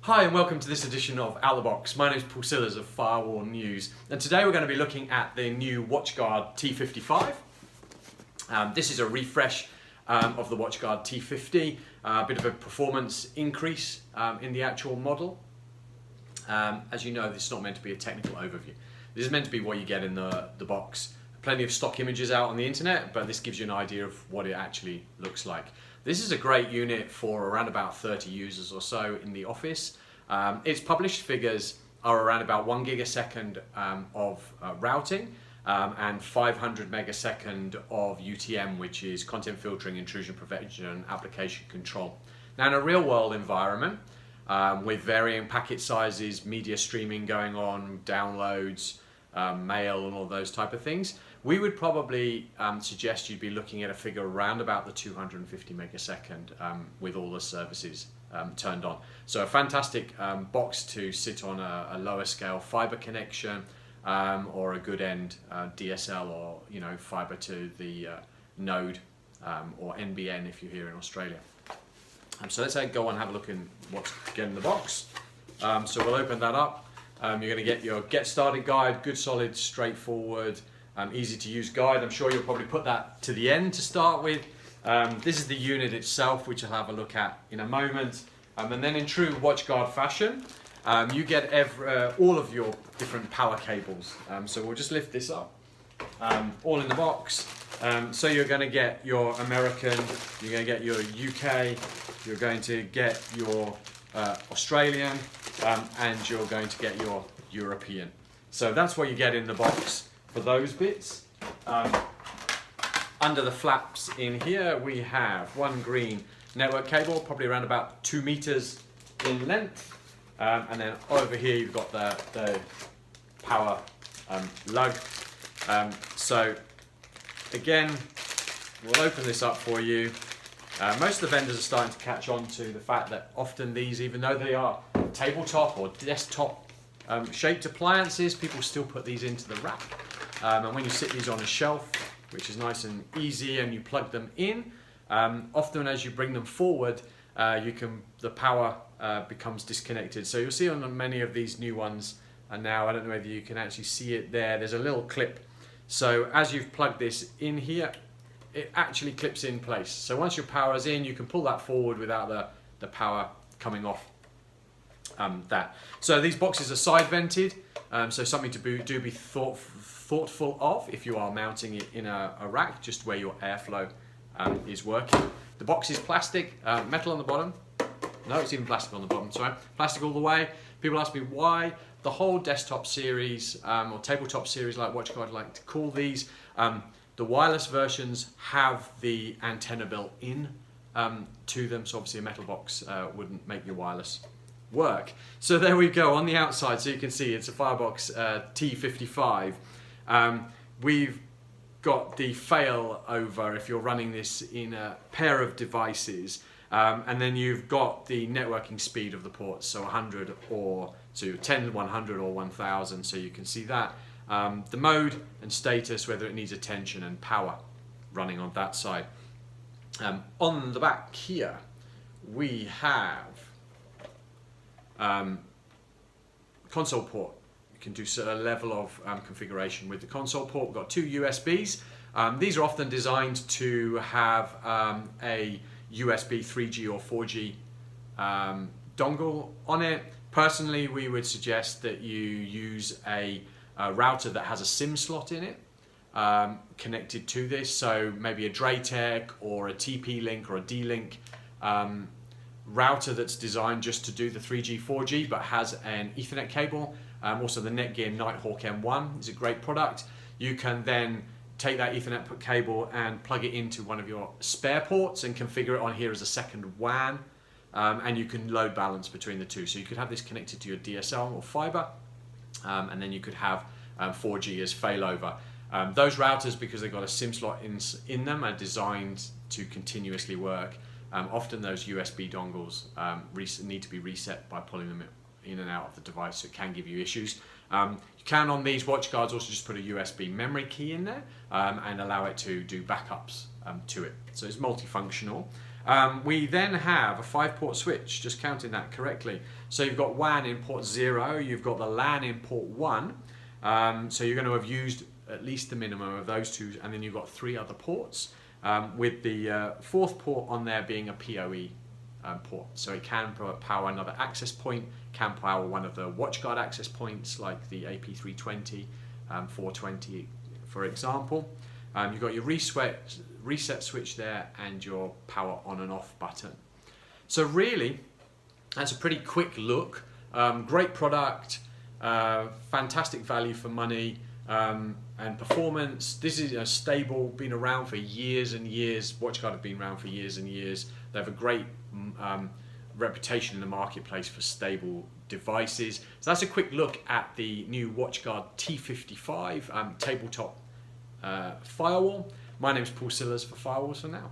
Hi and welcome to this edition of Out the Box. My name is Paul Sillers of Firewall.news, and today we're going to be looking at the new WatchGuard T55. This is a refresh of the WatchGuard T50, a bit of a performance increase in the actual model. As you know, this is not meant to be a technical overview. This is meant to be what you get in the box. Plenty of stock images out on the internet, but this gives you an idea of what it actually looks like. This is a great unit for around about 30 users or so in the office. Its published figures are around about 1 gigasecond of routing and 500 megasecond of UTM, which is content filtering, intrusion prevention, and application control. Now, in a real world environment, with varying packet sizes, media streaming going on, downloads, mail and all those type of things, we would probably suggest you'd be looking at a figure around about the 250 megasecond with all the services turned on. So a fantastic box to sit on a lower scale fiber connection or a good end DSL, or fiber to the node or NBN if you're here in Australia. So let's go on and have a look in what's in the box. So we'll open that up. You're going to get your get started guide, good, solid, straightforward, easy to use guide. I'm sure you'll probably put that to the end to start with. This is the unit itself, which I'll have a look at in a moment. And then in true WatchGuard fashion, you get all of your different power cables. So we'll just lift this up, all in the box. So you're going to get your American, you're going to get your UK, you're going to get your Australian, and you're going to get your European. So that's what you get in the box for those bits. Under the flaps in here we have one green network cable, probably around about 2 meters in length, and then over here you've got the power lug. So again, we'll open this up for you. Most of the vendors are starting to catch on to the fact that often these, even though they are tabletop or desktop shaped appliances, people still put these into the rack. And when you sit these on a shelf, which is nice and easy, and you plug them in, often as you bring them forward, the power becomes disconnected. So you'll see on many of these new ones, and now I don't know whether you can actually see it there, there's a little clip. So as you've plugged this in here, it actually clips in place. So once your power is in, you can pull that forward without the power coming off that. So these boxes are side vented, so something to be thoughtful of if you are mounting it in a rack, just where your airflow is working. The box is plastic, metal on the bottom. No, it's even plastic on the bottom, sorry. Plastic all the way. People ask me why. The whole desktop series, or tabletop series like WatchGuard like to call these, the wireless versions have the antenna built in to them, so obviously a metal box wouldn't make your wireless work. So there we go on the outside, so you can see it's a Firebox T55. We've got the fail over if you're running this in a pair of devices, and then you've got the networking speed of the ports, so 100 or so 10, 100 or 1000, so you can see that. The mode and status, whether it needs attention and power running on that side. On the back here we have console port. You can do a level of configuration with the console port. We've got 2 USBs. These are often designed to have a USB 3G or 4G dongle on it. Personally, we would suggest that you use a router that has a SIM slot in it connected to this, so maybe a Draytech or a TP-Link or a D-Link router that's designed just to do the 3G, 4G, but has an Ethernet cable. Also the Netgear Nighthawk M1 is a great product. You can then take that Ethernet cable and plug it into one of your spare ports and configure it on here as a second WAN, and you can load balance between the two. So you could have this connected to your DSL or fiber, and then you could have 4G as failover. Those routers, because they've got a SIM slot in them, are designed to continuously work. Often those USB dongles need to be reset by pulling them in and out of the device, so it can give you issues. You can, on these WatchGuards, also just put a USB memory key in there and allow it to do backups to it. So it's multifunctional. We then have a 5-port switch, just counting that correctly. So you've got WAN in port 0, you've got the LAN in port 1. So you're going to have used at least the minimum of those two, and then you've got 3 other ports, with the 4th port on there being a PoE port. So it can power another access point, can power one of the WatchGuard access points like the AP320, 420 for example. You've got your reset switch there and your power on and off button. So really, that's a pretty quick look. Great product, fantastic value for money, and performance. This is stable, been around for years and years. WatchGuard have been around for years and years. They have a great reputation in the marketplace for stable devices. So that's a quick look at the new WatchGuard T55 tabletop firewall. My name is Paul Sillers for Firewalls for Now.